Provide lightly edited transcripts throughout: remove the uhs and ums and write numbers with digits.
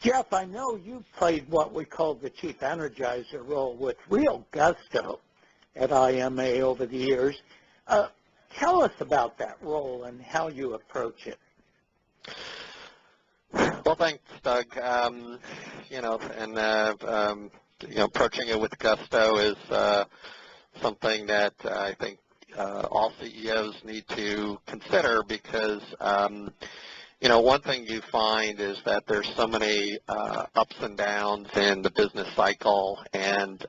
Jeff, I know you played what we call the Chief Energizer role with real gusto at IMA over the years. Tell us about that role and how you approach it. Well, thanks, Doug. Approaching it with gusto is something that I think all CEOs need to consider because one thing you find is that there's so many ups and downs in the business cycle, and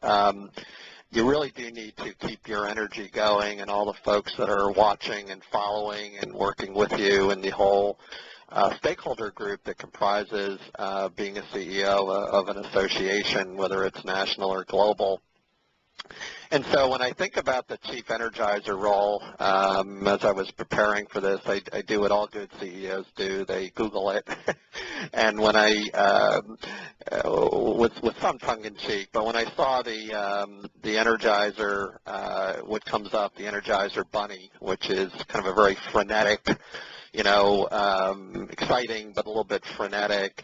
you really do need to keep your energy going, and all the folks that are watching and following and working with you and the whole stakeholder group that comprises being a CEO of an association, whether it's national or global. And so when I think about the Chief Energizer role, as I was preparing for this, I do what all good CEOs do. They Google it. And when with some tongue-in-cheek, but when I saw the Energizer, what comes up, the Energizer Bunny, which is kind of a very frenetic, exciting but a little bit frenetic.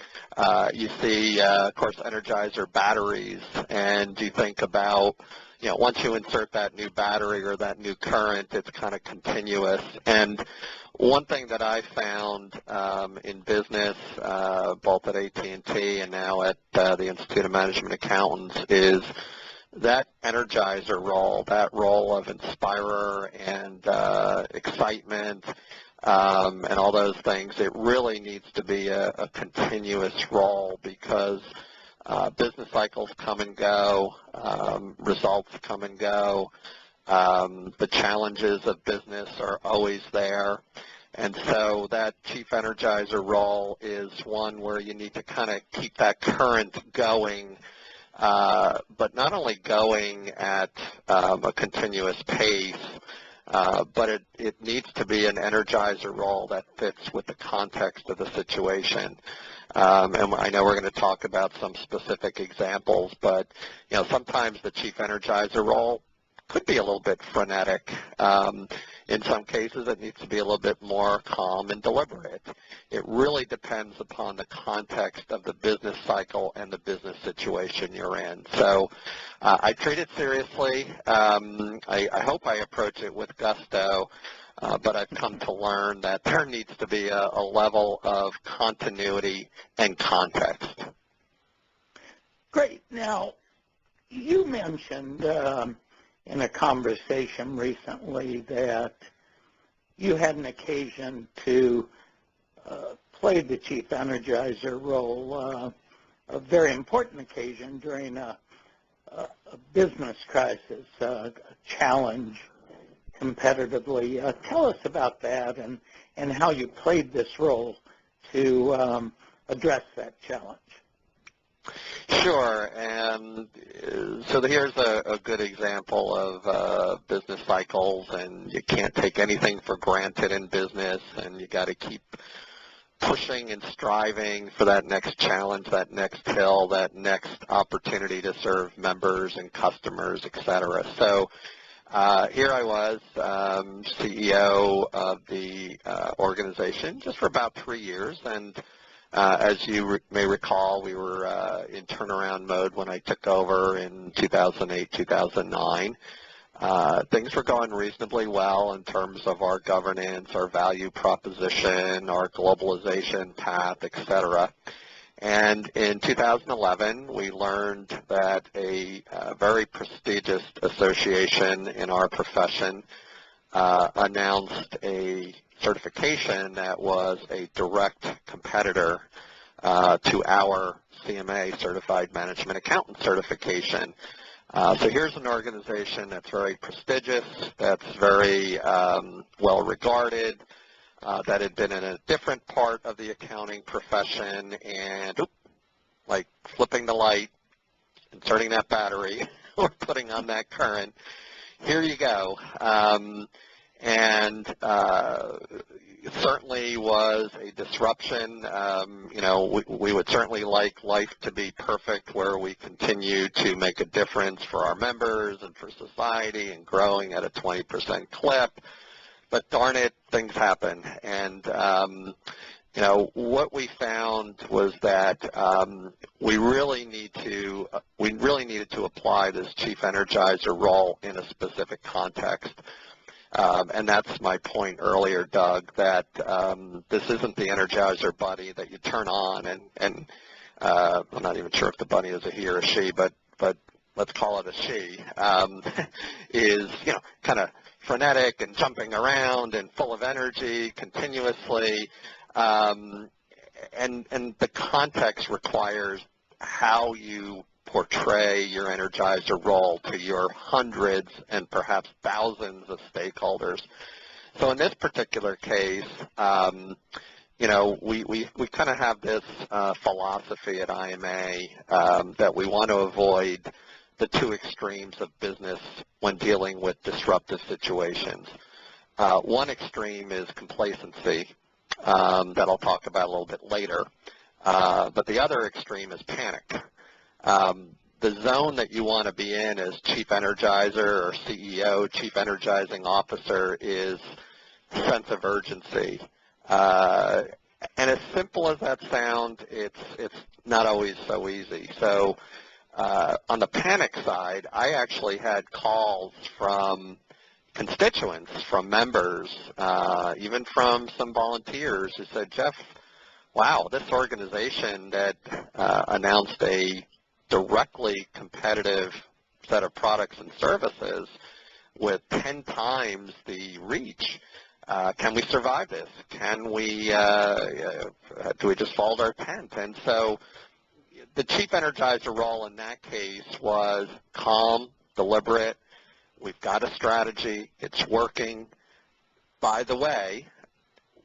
You see, of course, Energizer batteries, and you think about, once you insert that new battery or that new current, it's kind of continuous. And one thing that I found in business, both at AT&T and now at the Institute of Management Accountants, is that Energizer role, that role of inspirer and excitement, and all those things, it really needs to be a continuous role because business cycles come and go, results come and go, the challenges of business are always there, and so that Chief Energizer role is one where you need to kind of keep that current going, but not only going at a continuous pace, but it needs to be an Energizer role that fits with the context of the situation. And I know we're going to talk about some specific examples, but sometimes the Chief Energizer role could be a little bit frenetic. In some cases, it needs to be a little bit more calm and deliberate. It really depends upon the context of the business cycle and the business situation you're in. So I treat it seriously. I hope I approach it with gusto, but I've come to learn that there needs to be a level of continuity and context. Great. Now, you mentioned in a conversation recently that you had an occasion to play the Chief Energizer role, a very important occasion during a business crisis, a challenge competitively. Tell us about that and how you played this role to address that challenge. Sure, and so here's a good example of business cycles, and you can't take anything for granted in business, and you got to keep pushing and striving for that next challenge, that next hill, that next opportunity to serve members and customers, et cetera. So here I was, CEO of the organization just for about 3 years, and as you may recall, we were in turnaround mode when I took over in 2008, 2009. Things were going reasonably well in terms of our governance, our value proposition, our globalization path, et cetera. And in 2011, we learned that a very prestigious association in our profession announced a certification that was a direct competitor to our CMA, Certified Management Accountant certification. So here's an organization that's very prestigious, that's very well regarded, that had been in a different part of the accounting profession, and like flipping the light, inserting that battery, or putting on that current, here you go. And it certainly was a disruption. We would certainly like life to be perfect, where we continue to make a difference for our members and for society and growing at a 20% clip. But darn it, things happen. And what we found was that we really needed to apply this Chief Energizer role in a specific context. And that's my point earlier, Doug, that this isn't the Energizer bunny that you turn on, and I'm not even sure if the bunny is a he or a she, but let's call it a she, is kind of frenetic and jumping around and full of energy continuously. And the context requires how you portray your Energizer role to your hundreds and perhaps thousands of stakeholders. So in this particular case, we kind of have this philosophy at IMA that we want to avoid the two extremes of business when dealing with disruptive situations. One extreme is complacency, that I'll talk about a little bit later, but the other extreme is panic. The zone that you want to be in as Chief Energizer or CEO, Chief Energizing Officer, is sense of urgency. And as simple as that sounds, it's not always so easy. So on the panic side, I actually had calls from constituents, from members, even from some volunteers who said, Jeff, wow, this organization that announced a directly competitive set of products and services with 10 times the reach, can we survive this? Can we, do we just fold our tent? And so the Chief Energizer role in that case was calm, deliberate. We've got a strategy. It's working. By the way,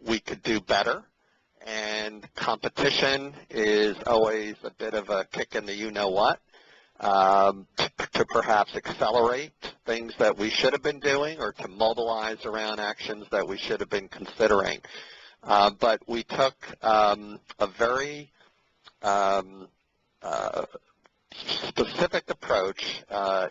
we could do better, and competition is always a bit of a kick in the you-know-what to perhaps accelerate things that we should have been doing or to mobilize around actions that we should have been considering. But we took a very specific approach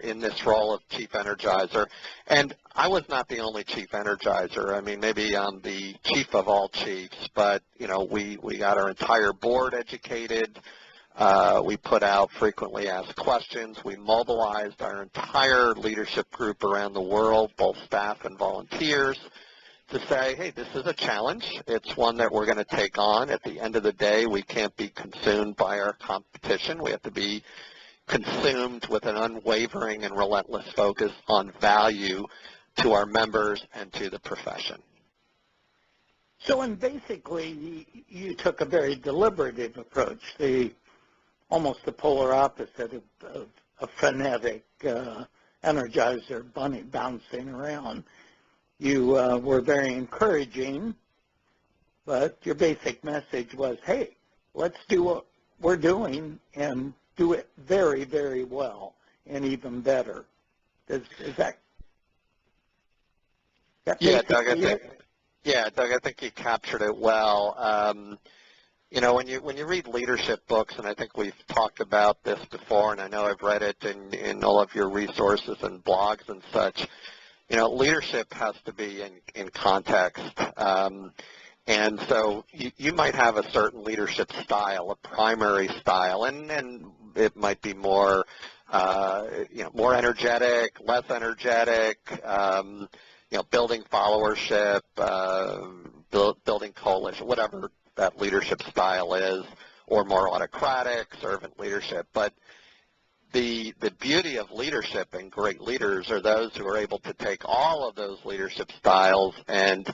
in this role of Chief Energizer. And I was not the only Chief Energizer. I mean, maybe I'm the chief of all chiefs, but, we got our entire board educated. We put out frequently asked questions. We mobilized our entire leadership group around the world, both staff and volunteers, to say, hey, this is a challenge. It's one that we're going to take on. At the end of the day, we can't be consumed by our competition. We have to be consumed with an unwavering and relentless focus on value to our members and to the profession. So, and basically, you took a very deliberative approach, almost the polar opposite of a frenetic Energizer bunny bouncing around. You were very encouraging, but your basic message was, hey, let's do what we're doing and do it very, very well and even better. Is that Doug, I think you captured it well. When you read leadership books, and I think we've talked about this before, and I know I've read it in all of your resources and blogs and such, leadership has to be in context. And so you might have a certain leadership style, a primary style, and it might be more, more energetic, less energetic, building followership, building coalition, whatever that leadership style is, or more autocratic, servant leadership. But the beauty of leadership and great leaders are those who are able to take all of those leadership styles and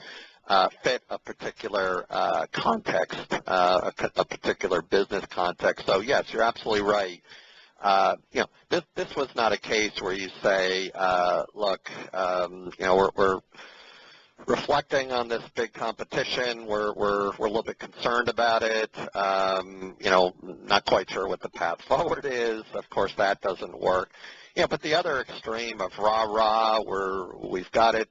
fit a particular context, a particular business context. So yes, you're absolutely right. This was not a case where you say, look, we're reflecting on this big competition. We're a little bit concerned about it. Not quite sure what the path forward is. Of course, that doesn't work. But the other extreme of rah-rah, we've got it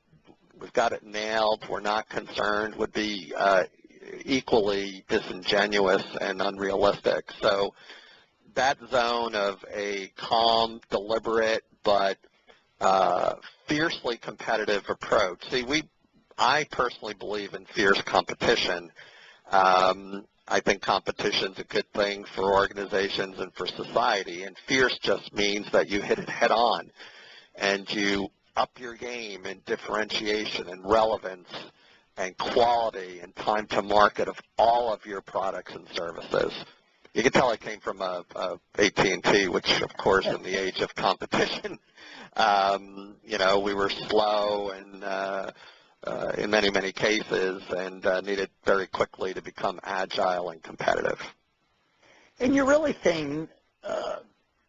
nailed, we're not concerned, would be equally disingenuous and unrealistic. So that zone of a calm, deliberate, but fiercely competitive approach. See, I personally believe in fierce competition, I think competition's a good thing for organizations and for society, and fierce just means that you hit it head on and you up your game in differentiation and relevance and quality and time to market of all of your products and services. You can tell I came from AT&T, which, of course, in the age of competition, we were slow and in many, many cases, and needed very quickly to become agile and competitive. And you're really saying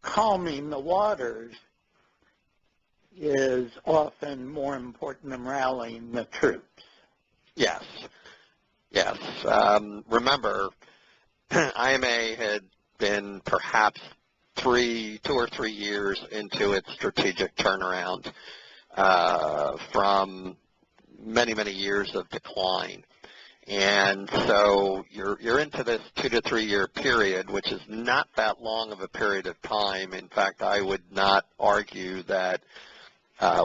calming the waters is often more important than rallying the troops. Yes. Yes. Remember, IMA had been perhaps 2 or 3 years into its strategic turnaround from many, many years of decline. And so you're into this 2 to 3 year period, which is not that long of a period of time. In fact, I would not argue that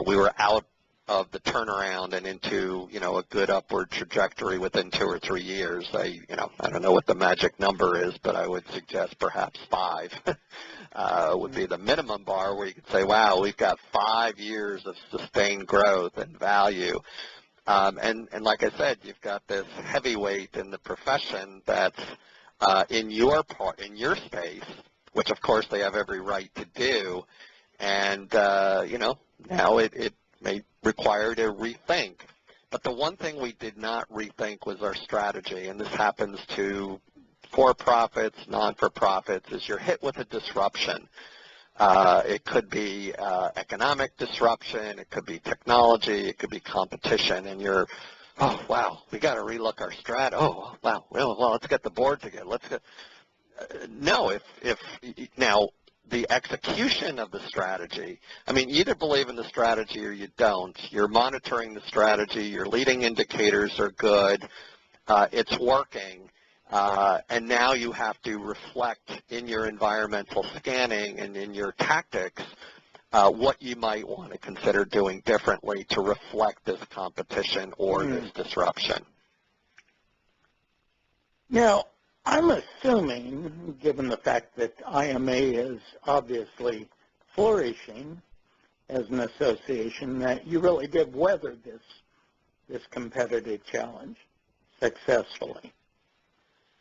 we were out of the turnaround and into, a good upward trajectory within 2 or 3 years. I don't know what the magic number is, but I would suggest perhaps 5 would be the minimum bar where you could say, wow, we've got 5 years of sustained growth and value. And like I said, you've got this heavyweight in the profession that's in your space, which of course they have every right to do. And, now it may require to rethink. But the one thing we did not rethink was our strategy, and this happens to for-profits, non-for-profits, is you're hit with a disruption. It could be economic disruption, it could be technology, it could be competition, and you're, oh, wow, we got to relook our strat. Oh, wow, well, let's get the board together. No, now, the execution of the strategy, you either believe in the strategy or you don't. You're monitoring the strategy. Your leading indicators are good. It's working. And now you have to reflect in your environmental scanning and in your tactics what you might want to consider doing differently to reflect this competition or this disruption. Now, I'm assuming, given the fact that IMA is obviously flourishing as an association, that you really did weather this competitive challenge successfully.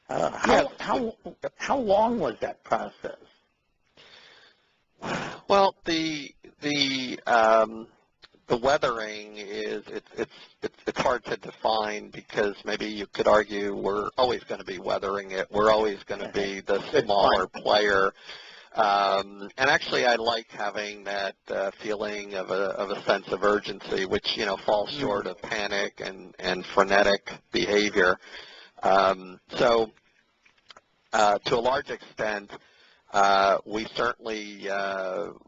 How long was that process? Well, the weathering is it's hard to define, because maybe you could argue we're always going to be weathering it. We're always going to be the smaller player. And actually, I like having that feeling of a sense of urgency, which falls short of panic and frenetic behavior. So, to a large extent, we certainly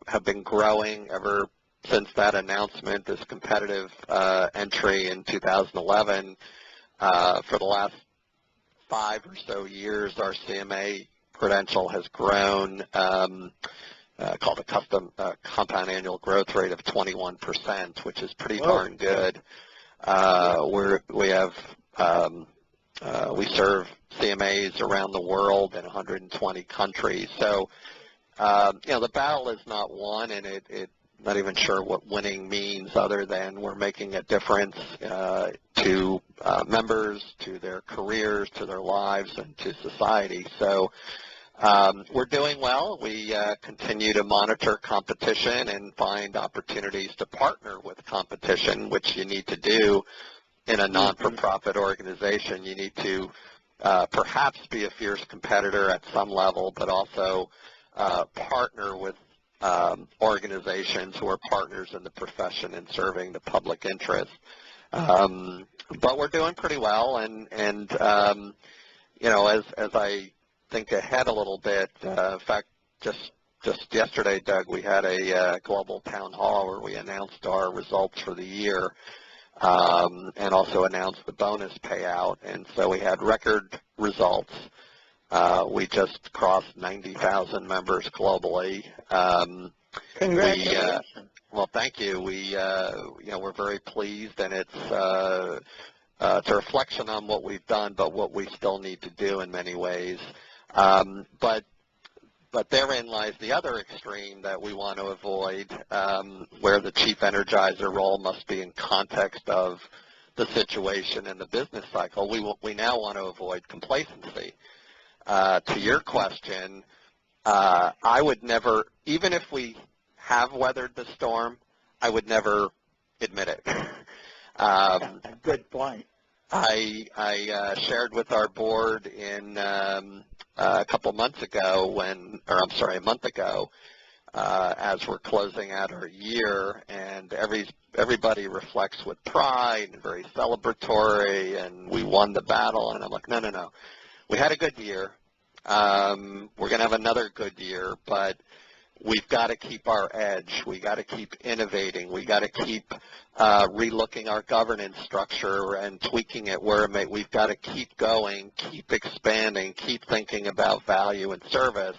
have been growing ever since that announcement, this competitive entry in 2011. For the last 5 or so years, our CMA credential has grown, called a compound annual growth rate of 21%, which is pretty darn good. We serve CMAs around the world in 120 countries. So, the battle is not won, and it not even sure what winning means, other than we're making a difference to members, to their careers, to their lives, and to society. So we're doing well. We continue to monitor competition and find opportunities to partner with competition, which you need to do in a non-for-profit organization. You need to perhaps be a fierce competitor at some level, but also partner with organizations who are partners in the profession and serving the public interest. But we're doing pretty well, and as I think ahead a little bit, in fact, just yesterday, Doug, we had a global town hall where we announced our results for the year, and also announced the bonus payout, and so we had record results. We just crossed 90,000 members globally. Congratulations. Well, thank you. We're very pleased, and it's it's a reflection on what we've done, but what we still need to do in many ways. But therein lies the other extreme that we want to avoid, where the Chief Energizer role must be in context of the situation and the business cycle. We now want to avoid complacency. To your question, I would never, even if we have weathered the storm, I would never admit it. Good point. I shared with our board in a couple months ago a month ago, as we're closing out our year, and everybody reflects with pride and very celebratory, and we won the battle, and I'm like, no. We had a good year. We're going to have another good year, but we've got to keep our edge. We got to keep innovating. We got to keep relooking our governance structure and tweaking it where it may. We've got to keep going, keep expanding, keep thinking about value and service,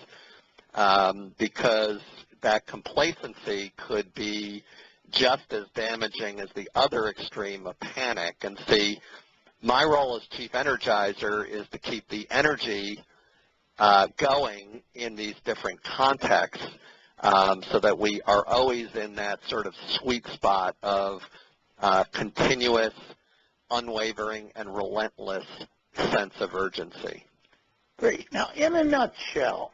because that complacency could be just as damaging as the other extreme of panic. And see, my role as Chief Energizer is to keep the energy going in these different contexts, so that we are always in that sort of sweet spot of continuous, unwavering, and relentless sense of urgency. Great. Now, in a nutshell,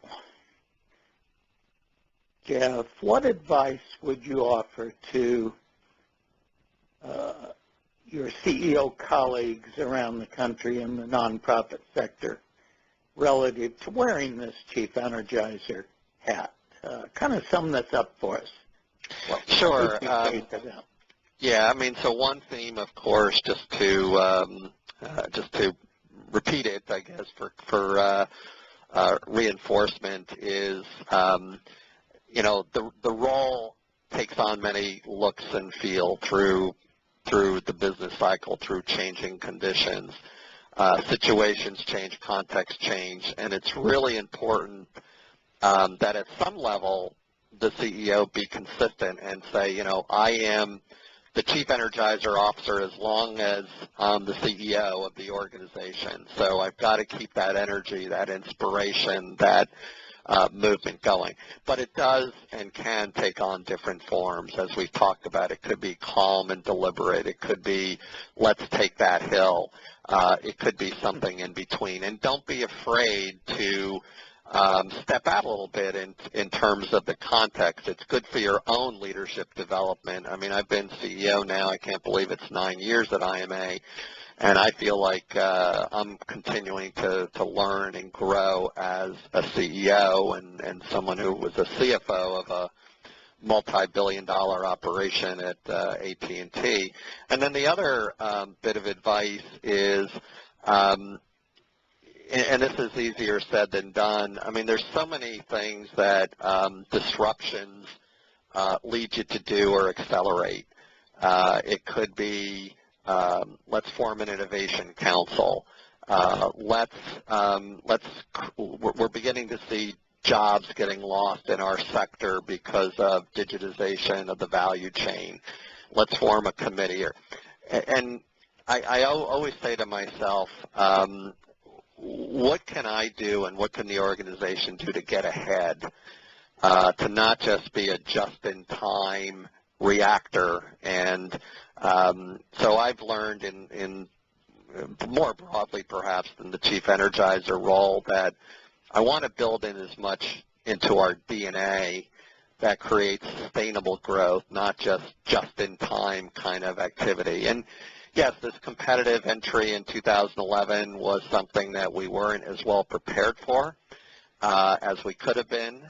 Jeff, what advice would you offer to your CEO colleagues around the country in the nonprofit sector relative to wearing this Chief Energizer hat? Kind of sum this up for us. Sure. Yeah, I mean, so one theme, of course, just to repeat it, I guess, for reinforcement is, the role takes on many looks and feel through the business cycle, through changing conditions. Situations change, context change, and it's really important that at some level the CEO be consistent and say, I am the Chief Energizer officer as long as I'm the CEO of the organization. So I've got to keep that energy, that inspiration, that movement going. But it does and can take on different forms, as we've talked about. It could be calm and deliberate. It could be, let's take that hill. It could be something in between. And don't be afraid to step out a little bit in terms of the context. It's good for your own leadership development. I mean, I've been CEO now. I can't believe it's 9 years at IMA. And I feel like I'm continuing to learn and grow as a CEO and someone who was a CFO of a multi-billion-dollar operation at AT&T. And then the other bit of advice is, and this is easier said than done, I mean, there's so many things that disruptions lead you to do or accelerate. It could be, let's form an innovation council. We're beginning to see jobs getting lost in our sector because of digitization of the value chain. Let's form a committee. And I always say to myself, what can I do and what can the organization do to get ahead, to not just be a just-in-time reactor? And so I've learned in more broadly perhaps than the Chief Energizer role that I want to build in as much into our DNA that creates sustainable growth, not just-in-time kind of activity. And yes, this competitive entry in 2011 was something that we weren't as well prepared for as we could have been.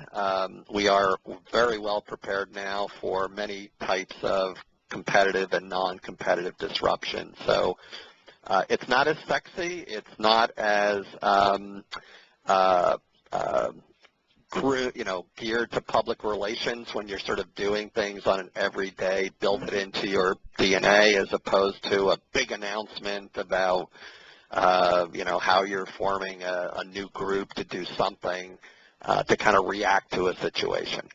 We are very well prepared now for many types of competitive and non-competitive disruption. So it's not as sexy. It's not as geared to public relations when you're sort of doing things on an everyday, build it into your DNA, as opposed to a big announcement about how you're forming a new group to do something to kind of react to a situation.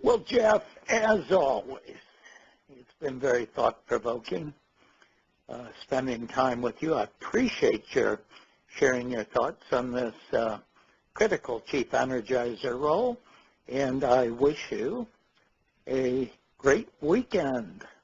Well, Jeff, as always, it's been very thought-provoking. spending time with you. I appreciate your sharing your thoughts on this critical Chief Energizer role, and I wish you a great weekend.